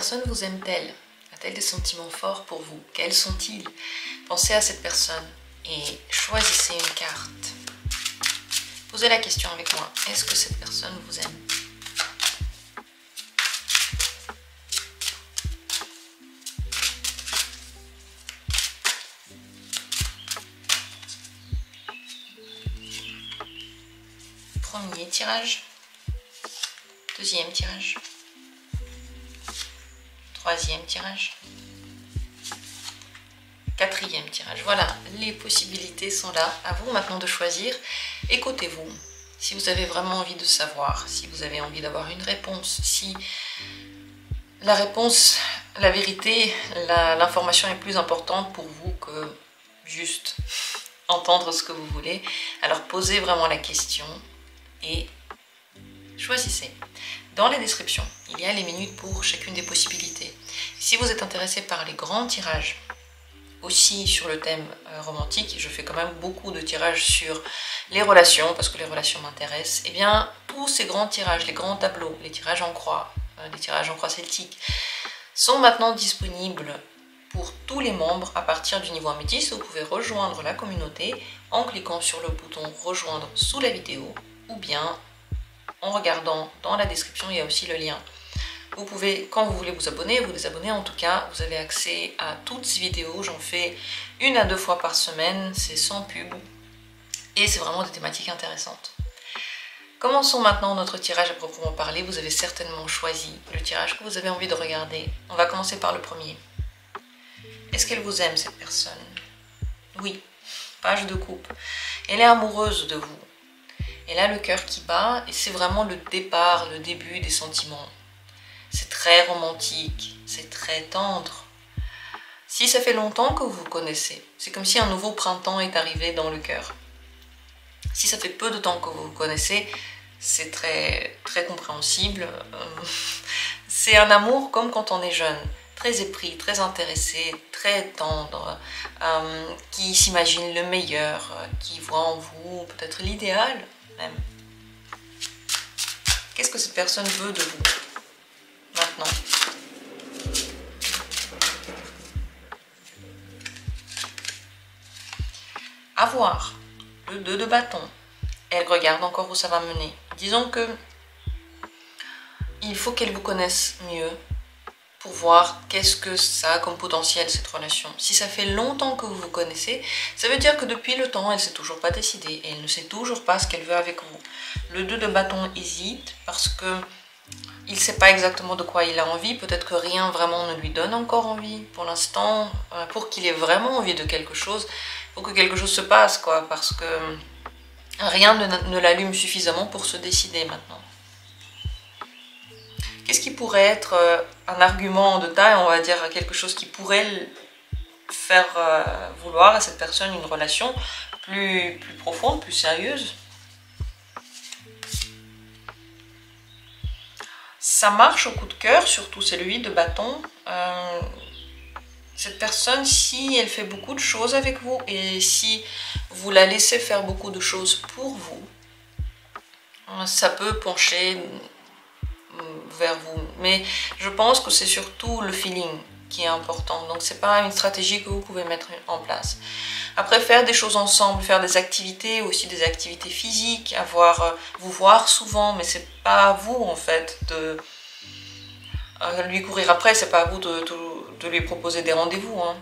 personne vous aime-t-elle? A-t-elle des sentiments forts pour vous? Quels sont-ils? Pensez à cette personne et choisissez une carte. Posez la question avec moi. Est-ce que cette personne vous aime? Premier tirage. Deuxième tirage. Troisième tirage. Quatrième tirage. Voilà, les possibilités sont là. À vous maintenant de choisir. Écoutez-vous. Si vous avez vraiment envie de savoir, si vous avez envie d'avoir une réponse, si la réponse, la vérité, l'information est plus importante pour vous que juste entendre ce que vous voulez, alors posez vraiment la question et choisissez. Dans les descriptions, il y a les minutes pour chacune des possibilités. Si vous êtes intéressé par les grands tirages, aussi sur le thème romantique, je fais quand même beaucoup de tirages sur les relations, parce que les relations m'intéressent, et bien tous ces grands tirages, les grands tableaux, les tirages en croix, les tirages en croix celtique, sont maintenant disponibles pour tous les membres à partir du niveau améthyste. Vous pouvez rejoindre la communauté en cliquant sur le bouton rejoindre sous la vidéo, ou bien en regardant dans la description, il y a aussi le lien. Vous pouvez, quand vous voulez vous désabonner. En tout cas, vous avez accès à toutes ces vidéos. J'en fais 1 à 2 fois par semaine, c'est sans pub. Et c'est vraiment des thématiques intéressantes. Commençons maintenant notre tirage à proprement parler. Vous avez certainement choisi le tirage que vous avez envie de regarder. On va commencer par le premier. Est-ce qu'elle vous aime, cette personne? Oui. Page de coupe. Elle est amoureuse de vous. Elle a le cœur qui bat et c'est vraiment le départ, le début des sentiments. C'est très romantique, c'est très tendre. Si ça fait longtemps que vous vous connaissez, c'est comme si un nouveau printemps est arrivé dans le cœur. Si ça fait peu de temps que vous vous connaissez, c'est très, très compréhensible. C'est un amour comme quand on est jeune, très épris, très intéressé, très tendre, qui s'imagine le meilleur, qui voit en vous peut-être l'idéal même. Qu'est-ce que cette personne veut de vous maintenant? À voir. Le 2 de bâton. Elle regarde encore où ça va mener. Disons que il faut qu'elle vous connaisse mieux pour voir qu'est-ce que ça a comme potentiel cette relation. Si ça fait longtemps que vous vous connaissez, ça veut dire que depuis le temps, elle ne s'est toujours pas décidée et elle ne sait toujours pas ce qu'elle veut avec vous. Le 2 de bâton hésite parce que il ne sait pas exactement de quoi il a envie, peut-être que rien vraiment ne lui donne encore envie. Pour l'instant, pour qu'il ait vraiment envie de quelque chose, il faut que quelque chose se passe, quoi, parce que rien ne l'allume suffisamment pour se décider maintenant. Qu'est-ce qui pourrait être un argument de taille, on va dire, quelque chose qui pourrait faire vouloir à cette personne une relation plus profonde, plus sérieuse? Ça marche au coup de cœur, surtout c'est le 8 de bâton. Cette personne, si elle fait beaucoup de choses avec vous et si vous la laissez faire beaucoup de choses pour vous, ça peut pencher vers vous. Mais je pense que c'est surtout le feeling qui est important. Donc c'est pas une stratégie que vous pouvez mettre en place. Après, faire des choses ensemble, faire des activités, aussi des activités physiques, vous voir souvent, mais c'est pas à vous en fait de lui courir après, c'est pas à vous de lui proposer des rendez-vous. Hein.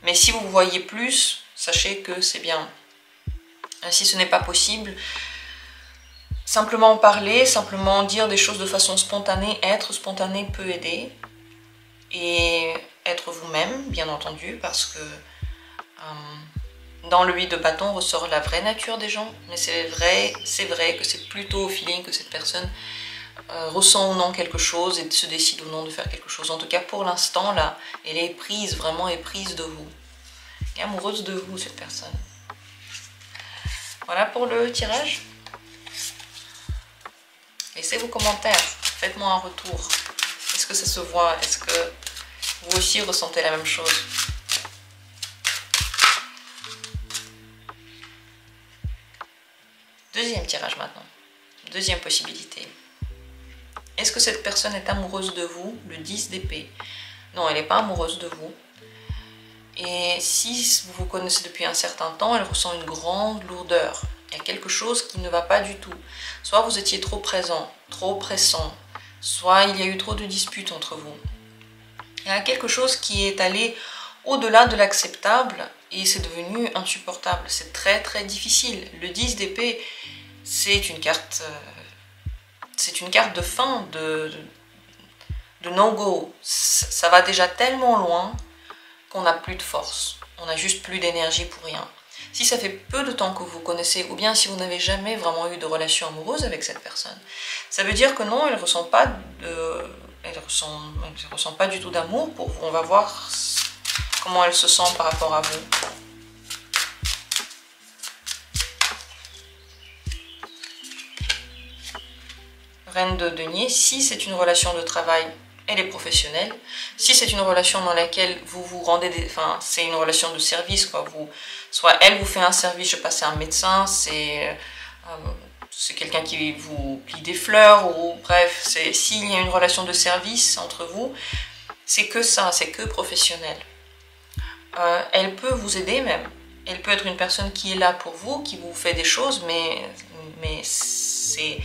Mais si vous voyez plus, sachez que c'est bien. Si ce n'est pas possible, simplement en parler, simplement dire des choses de façon spontanée, être spontané peut aider. Et être vous-même, bien entendu, parce que dans le 8 de bâton ressort la vraie nature des gens. Mais c'est vrai que c'est plutôt au feeling que cette personne ressent ou non quelque chose et se décide ou non de faire quelque chose. En tout cas, pour l'instant, là, elle est prise, vraiment éprise de vous. Elle est amoureuse de vous, cette personne. Voilà pour le tirage. Laissez vos commentaires, faites-moi un retour. Est-ce que ça se voit? Est-ce que vous aussi ressentez la même chose? Deuxième tirage maintenant. Deuxième possibilité. Est-ce que cette personne est amoureuse de vous? Le 10 d'épée. Non, elle n'est pas amoureuse de vous. Et si vous vous connaissez depuis un certain temps, elle ressent une grande lourdeur. Il y a quelque chose qui ne va pas du tout. Soit vous étiez trop présent, trop pressant, soit il y a eu trop de disputes entre vous. Il y a quelque chose qui est allé au-delà de l'acceptable et c'est devenu insupportable. C'est très très difficile. Le 10 d'épée, c'est une carte de fin, de no-go. Ça va déjà tellement loin qu'on n'a plus de force. On n'a juste plus d'énergie pour rien. Si ça fait peu de temps que vous connaissez, ou bien si vous n'avez jamais vraiment eu de relation amoureuse avec cette personne, ça veut dire que non, elle ne ressent pas pas du tout d'amour pour vous. On va voir comment elle se sent par rapport à vous. Reine de denier, si c'est une relation de travail, elle est professionnelle. Si c'est une relation dans laquelle vous vous rendez, c'est une relation de service, quoi. Soit elle vous fait un service, je passe à un médecin, c'est quelqu'un qui vous plie des fleurs, ou bref, s'il y a une relation de service entre vous, c'est que ça, c'est que professionnel. Elle peut vous aider même. Elle peut être une personne qui est là pour vous, qui vous fait des choses, mais c'est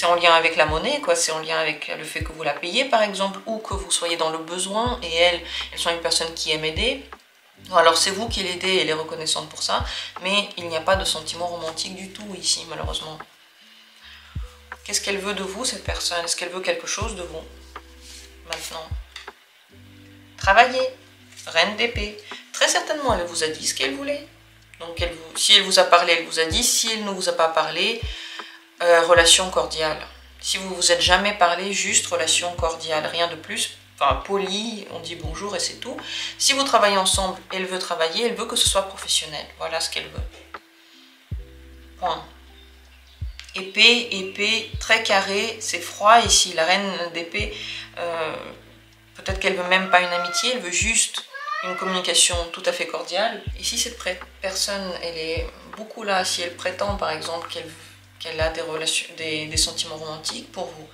en lien avec la monnaie, quoi. C'est en lien avec le fait que vous la payez, par exemple, ou que vous soyez dans le besoin, et elle soit une personne qui aime aider. Alors c'est vous qui l'aidez, elle est reconnaissante pour ça, mais il n'y a pas de sentiment romantique du tout ici, malheureusement. Qu'est-ce qu'elle veut de vous, cette personne? Est-ce qu'elle veut quelque chose de vous, maintenant? Travailler, reine d'épée. Très certainement, elle vous a dit ce qu'elle voulait. Donc si elle vous a parlé, elle vous a dit. Si elle ne vous a pas parlé, relation cordiale. Si vous vous êtes jamais parlé, juste relation cordiale, rien de plus. Enfin, poli, on dit bonjour et c'est tout. Si vous travaillez ensemble, elle veut travailler, elle veut que ce soit professionnel. Voilà ce qu'elle veut. Point. Épée, très carré, c'est froid ici. La reine d'épée, peut-être qu'elle veut même pas une amitié, elle veut juste une communication tout à fait cordiale. Et si cette personne, elle est beaucoup là, si elle prétend par exemple qu'elle a des sentiments romantiques pour vous,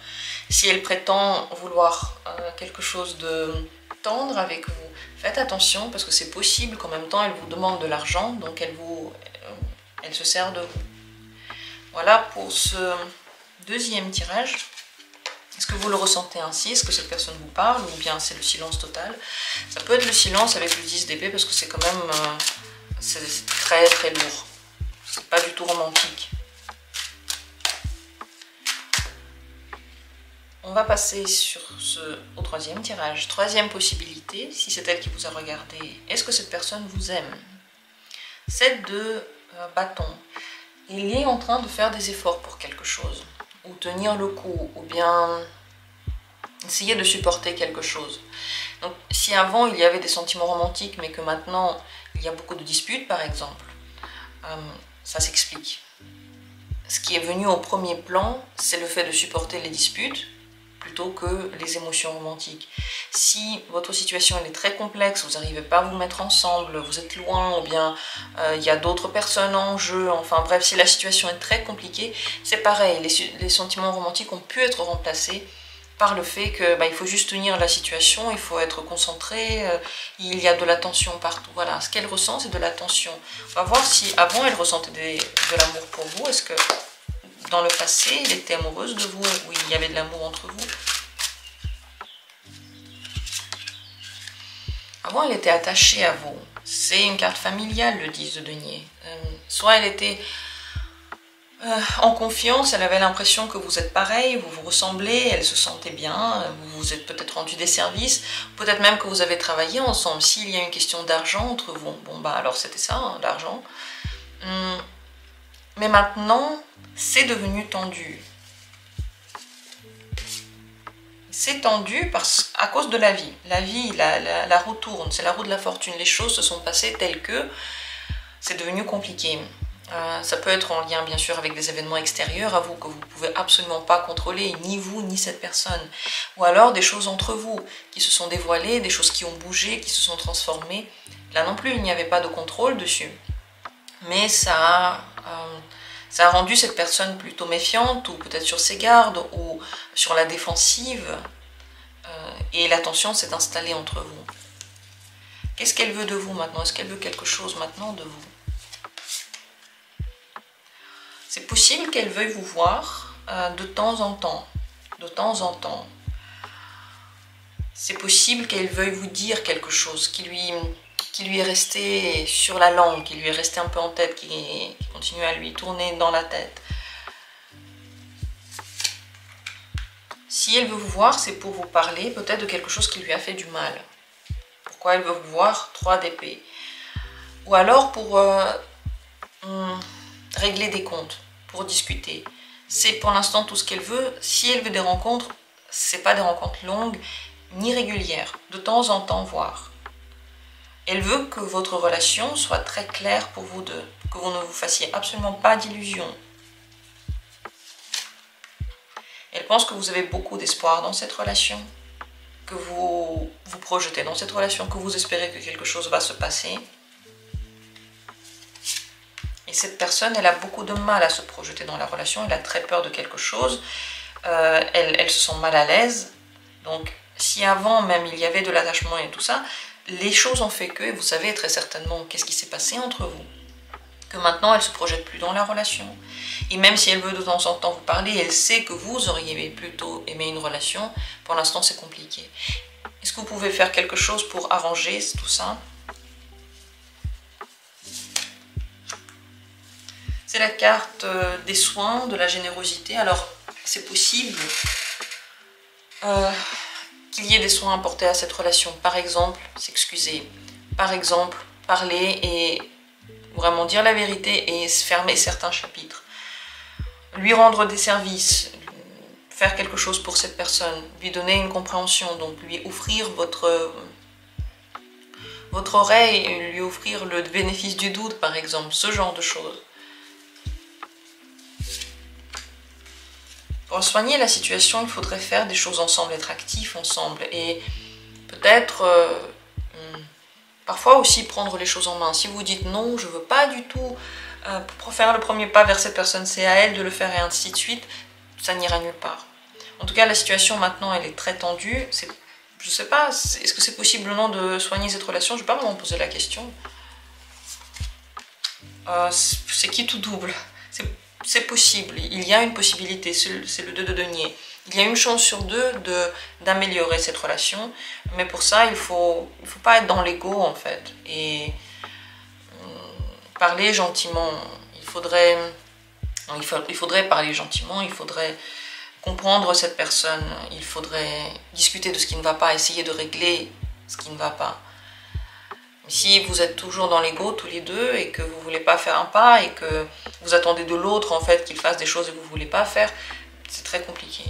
si elle prétend vouloir quelque chose de tendre avec vous, faites attention parce que c'est possible qu'en même temps elle vous demande de l'argent, donc elle se sert de vous. Voilà pour ce deuxième tirage. Est-ce que vous le ressentez ainsi? Est-ce que cette personne vous parle ou bien c'est le silence total? Ça peut être le silence avec le 10 d'épée parce que c'est quand même c'est très très lourd. C'est pas du tout romantique. On va passer au troisième tirage. Troisième possibilité, si c'est elle qui vous a regardé, est-ce que cette personne vous aime? 7 de bâton. Il est en train de faire des efforts pour quelque chose, ou tenir le coup, ou bien essayer de supporter quelque chose. Donc si avant il y avait des sentiments romantiques, mais que maintenant il y a beaucoup de disputes par exemple, ça s'explique. Ce qui est venu au premier plan, c'est le fait de supporter les disputes, plutôt que les émotions romantiques. Si votre situation elle est très complexe, vous n'arrivez pas à vous mettre ensemble, vous êtes loin, ou bien il y a d'autres personnes en jeu, enfin bref, si la situation est très compliquée, c'est pareil, les sentiments romantiques ont pu être remplacés par le fait que il faut juste tenir la situation, il faut être concentré, il y a de la tension partout. Voilà, ce qu'elle ressent, c'est de la tension. On va voir si avant elle ressentait de l'amour pour vous, est-ce que dans le passé, elle était amoureuse de vous, oui, il y avait de l'amour entre vous. Avant, elle était attachée à vous. C'est une carte familiale, le 10 de denier. Soit elle était en confiance, elle avait l'impression que vous êtes pareil, vous vous ressemblez, elle se sentait bien, vous vous êtes peut-être rendu des services, peut-être même que vous avez travaillé ensemble. S'il y a une question d'argent entre vous, bon alors c'était ça, hein, l'argent. Mais maintenant, c'est devenu tendu. C'est tendu à cause de la vie. La vie, la roue tourne, c'est la roue de la fortune. Les choses se sont passées telles que c'est devenu compliqué. Ça peut être en lien bien sûr avec des événements extérieurs à vous que vous ne pouvez absolument pas contrôler, ni vous ni cette personne. Ou alors des choses entre vous qui se sont dévoilées, des choses qui ont bougé, qui se sont transformées. Là non plus, il n'y avait pas de contrôle dessus. Mais ça Ça a rendu cette personne plutôt méfiante, ou peut-être sur ses gardes, ou sur la défensive. Et la tension s'est installée entre vous. Qu'est-ce qu'elle veut de vous maintenant? Est-ce qu'elle veut quelque chose maintenant de vous? C'est possible qu'elle veuille vous voir de temps en temps. De temps en temps. C'est possible qu'elle veuille vous dire quelque chose qui lui est resté sur la langue, qui lui est resté un peu en tête, qui continue à lui tourner dans la tête. Si elle veut vous voir, c'est pour vous parler peut-être de quelque chose qui lui a fait du mal. Pourquoi elle veut vous voir? 3 d'épée. Ou alors pour régler des comptes, pour discuter. C'est pour l'instant tout ce qu'elle veut. Si elle veut des rencontres, c'est pas des rencontres longues ni régulières. De temps en temps, voir. Elle veut que votre relation soit très claire pour vous deux. Que vous ne vous fassiez absolument pas d'illusions. Elle pense que vous avez beaucoup d'espoir dans cette relation, que vous vous projetez dans cette relation, que vous espérez que quelque chose va se passer. Et cette personne, elle a beaucoup de mal à se projeter dans la relation, elle a très peur de quelque chose, elle se sent mal à l'aise. Donc, si avant même il y avait de l'attachement et tout ça, les choses ont fait que, et vous savez très certainement qu'est-ce qui s'est passé entre vous, que maintenant elle ne se projette plus dans la relation. Et même si elle veut de temps en temps vous parler, elle sait que vous auriez plutôt aimé une relation, pour l'instant c'est compliqué. Est-ce que vous pouvez faire quelque chose pour arranger tout ça? C'est la carte des soins, de la générosité. Alors c'est possible qu'il y ait des soins apportés à cette relation. Par exemple, s'excuser. Par exemple, parler et vraiment dire la vérité et se fermer certains chapitres. Lui rendre des services, faire quelque chose pour cette personne, lui donner une compréhension, donc lui offrir votre oreille, lui offrir le bénéfice du doute par exemple, ce genre de choses. Pour soigner la situation, il faudrait faire des choses ensemble, être actifs ensemble et peut-être parfois aussi prendre les choses en main. Si vous dites non, je ne veux pas du tout pour faire le premier pas vers cette personne, c'est à elle de le faire et ainsi de suite, ça n'ira nulle part. En tout cas, la situation maintenant, elle est très tendue. Je ne sais pas, est-ce que c'est possible ou non de soigner cette relation? Je ne vais pas vraiment poser la question. C'est qui tout double? C'est possible, il y a une possibilité, c'est le 2 de denier. Il y a une chance sur 2 d'améliorer cette relation, mais pour ça, il faut pas être dans l'ego en fait. Et parler gentiment, il faudrait parler gentiment, il faudrait comprendre cette personne, il faudrait discuter de ce qui ne va pas, essayer de régler ce qui ne va pas. Si vous êtes toujours dans l'ego tous les deux et que vous ne voulez pas faire un pas et que vous attendez de l'autre en fait qu'il fasse des choses et que vous ne voulez pas faire, c'est très compliqué.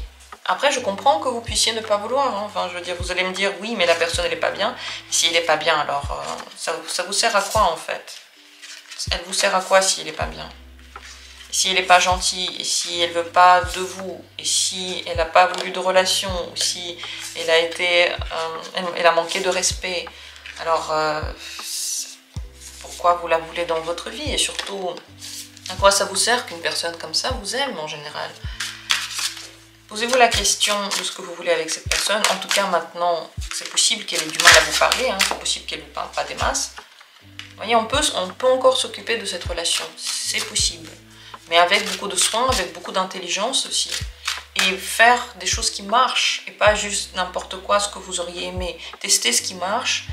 Après, je comprends que vous puissiez ne pas vouloir. Hein. Enfin, je veux dire, vous allez me dire oui, mais la personne elle n'est pas bien. Si elle n'est pas bien, alors ça vous sert à quoi en fait? Elle vous sert à quoi si elle n'est pas bien? Si elle n'est pas gentille, et si elle ne veut pas de vous, et si elle n'a pas voulu de relation, ou si elle a manqué de respect, alors pourquoi vous la voulez dans votre vie? Et surtout, à quoi ça vous sert qu'une personne comme ça vous aime en général? Posez-vous la question de ce que vous voulez avec cette personne. En tout cas, maintenant, c'est possible qu'elle ait du mal à vous parler, hein. C'est possible qu'elle ne vous parle pas des masses. Vous voyez, on peut encore s'occuper de cette relation, c'est possible. Mais avec beaucoup de soin, avec beaucoup d'intelligence aussi. Et faire des choses qui marchent, et pas juste n'importe quoi, ce que vous auriez aimé. Tester ce qui marche,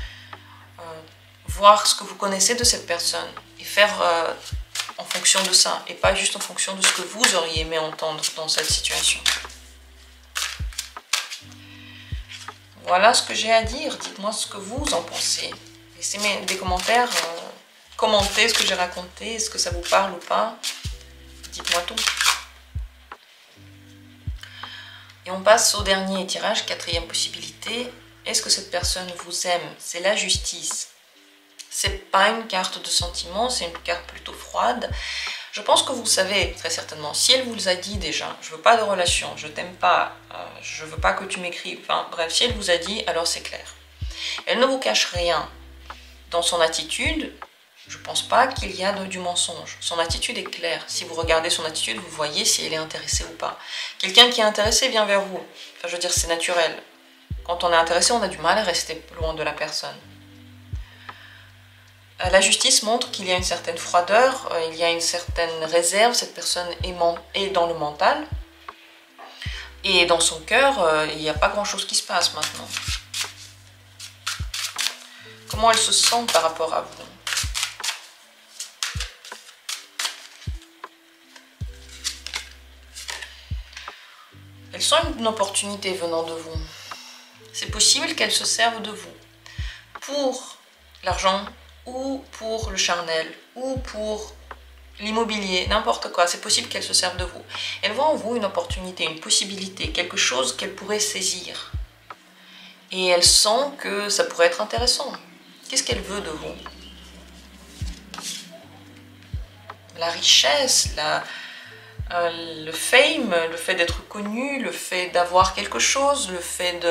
voir ce que vous connaissez de cette personne, et faire en fonction de ça, et pas juste en fonction de ce que vous auriez aimé entendre dans cette situation. Voilà ce que j'ai à dire, dites-moi ce que vous en pensez. Laissez-moi des commentaires, commentez ce que j'ai raconté, est-ce que ça vous parle ou pas. Dites-moi tout. Et on passe au dernier tirage, 4e possibilité. Est-ce que cette personne vous aime? C'est la justice. C'est pas une carte de sentiment, c'est une carte plutôt froide. Je pense que vous savez très certainement, si elle vous a dit déjà, je veux pas de relation, je t'aime pas, je veux pas que tu m'écrives, enfin bref, si elle vous a dit, alors c'est clair. Elle ne vous cache rien dans son attitude, Je ne pense pas qu'il y a du mensonge. Son attitude est claire. Si vous regardez son attitude, vous voyez si elle est intéressée ou pas. Quelqu'un qui est intéressé vient vers vous. Enfin, je veux dire, c'est naturel. Quand on est intéressé, on a du mal à rester loin de la personne. La justice montre qu'il y a une certaine froideur, il y a une certaine réserve. Cette personne est dans le mental. Et dans son cœur, il n'y a pas grand-chose qui se passe maintenant. Comment elle se sent par rapport à vous? Elle sent une opportunité venant de vous. C'est possible qu'elle se serve de vous pour l'argent ou pour le charnel ou pour l'immobilier, n'importe quoi. C'est possible qu'elle se serve de vous. Elle voit en vous une opportunité, une possibilité, quelque chose qu'elle pourrait saisir. Et elle sent que ça pourrait être intéressant. Qu'est-ce qu'elle veut de vous? La richesse, le fame, le fait d'être connu, le fait d'avoir quelque chose, le fait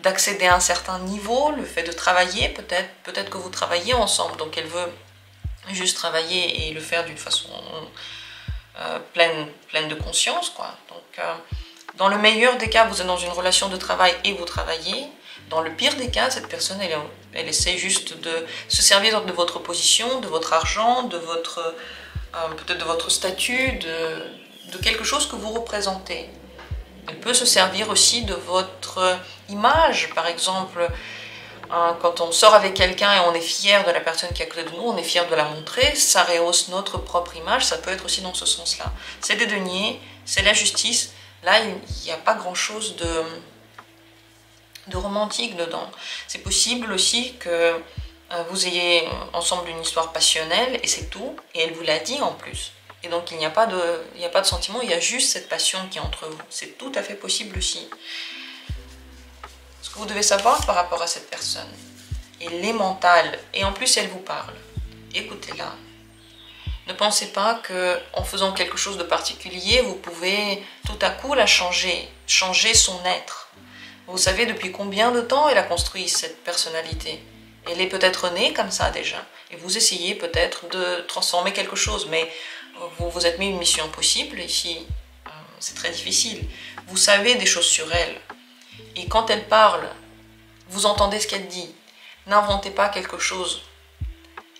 d'accéder à un certain niveau, le fait de travailler, peut-être que vous travaillez ensemble, donc elle veut juste travailler et le faire d'une façon pleine de conscience, quoi. Donc, dans le meilleur des cas, vous êtes dans une relation de travail et vous travaillez. Dans le pire des cas, cette personne, elle essaie juste de se servir de votre position, de votre argent, de votre peut-être de votre statut, de quelque chose que vous représentez. Elle peut se servir aussi de votre image, par exemple. Quand on sort avec quelqu'un et on est fier de la personne qui est à côté de nous, on est fier de la montrer, ça rehausse notre propre image, ça peut être aussi dans ce sens-là. C'est des deniers, c'est la justice. Là, il n'y a pas grand-chose de romantique dedans. C'est possible aussi que vous ayez ensemble une histoire passionnelle et c'est tout, et elle vous l'a dit en plus. Et donc il n'y a pas de sentiment, il y a juste cette passion qui est entre vous. C'est tout à fait possible aussi. Ce que vous devez savoir par rapport à cette personne, elle est mentale, et en plus elle vous parle. Écoutez-la. Ne pensez pas qu'en faisant quelque chose de particulier, vous pouvez tout à coup la changer son être. Vous savez depuis combien de temps elle a construit cette personnalité. Elle est peut-être née comme ça déjà, et vous essayez peut-être de transformer quelque chose, mais vous vous êtes mis une mission impossible ici, c'est très difficile. Vous savez des choses sur elle, et quand elle parle, vous entendez ce qu'elle dit. N'inventez pas quelque chose,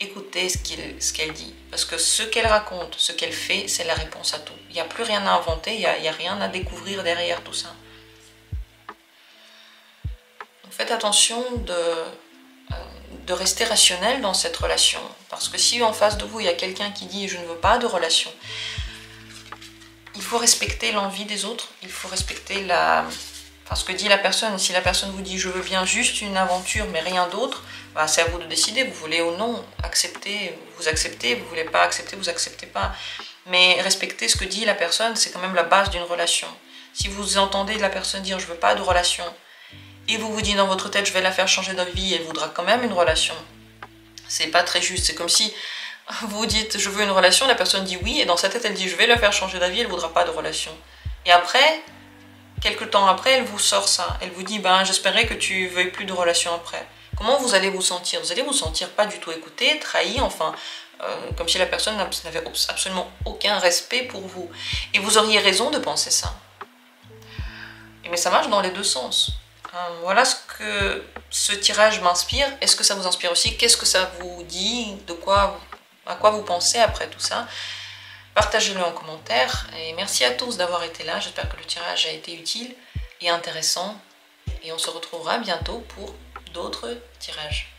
écoutez ce qu'elle dit, parce que ce qu'elle raconte, ce qu'elle fait, c'est la réponse à tout. Il n'y a plus rien à inventer, il n'y a rien à découvrir derrière tout ça. Donc faites attention de rester rationnel dans cette relation. Parce que si en face de vous, il y a quelqu'un qui dit « je ne veux pas de relation », il faut respecter l'envie des autres, il faut respecter ce que dit la personne. Si la personne vous dit « je veux bien juste une aventure, mais rien d'autre », bah, c'est à vous de décider, vous voulez ou non accepter, vous acceptez, vous voulez pas accepter, vous acceptez pas. Mais respecter ce que dit la personne, c'est quand même la base d'une relation. Si vous entendez la personne dire « je veux pas de relation », et vous vous dites dans votre tête, je vais la faire changer d'avis, elle voudra quand même une relation. C'est pas très juste. C'est comme si vous dites, je veux une relation, la personne dit oui, et dans sa tête, elle dit, je vais la faire changer d'avis, elle voudra pas de relation. Et après, quelques temps après, elle vous sort ça. Elle vous dit, ben, j'espérais que tu veuilles plus de relation après. Comment vous allez vous sentir? Vous allez vous sentir pas du tout écouté, trahi, enfin, comme si la personne n'avait absolument aucun respect pour vous. Et vous auriez raison de penser ça. Mais ça marche dans les deux sens. Voilà ce que ce tirage m'inspire. Est-ce que ça vous inspire aussi? Qu'est-ce que ça vous dit? À quoi vous pensez après tout ça? Partagez-le en commentaire. Et merci à tous d'avoir été là. J'espère que le tirage a été utile et intéressant. Et on se retrouvera bientôt pour d'autres tirages.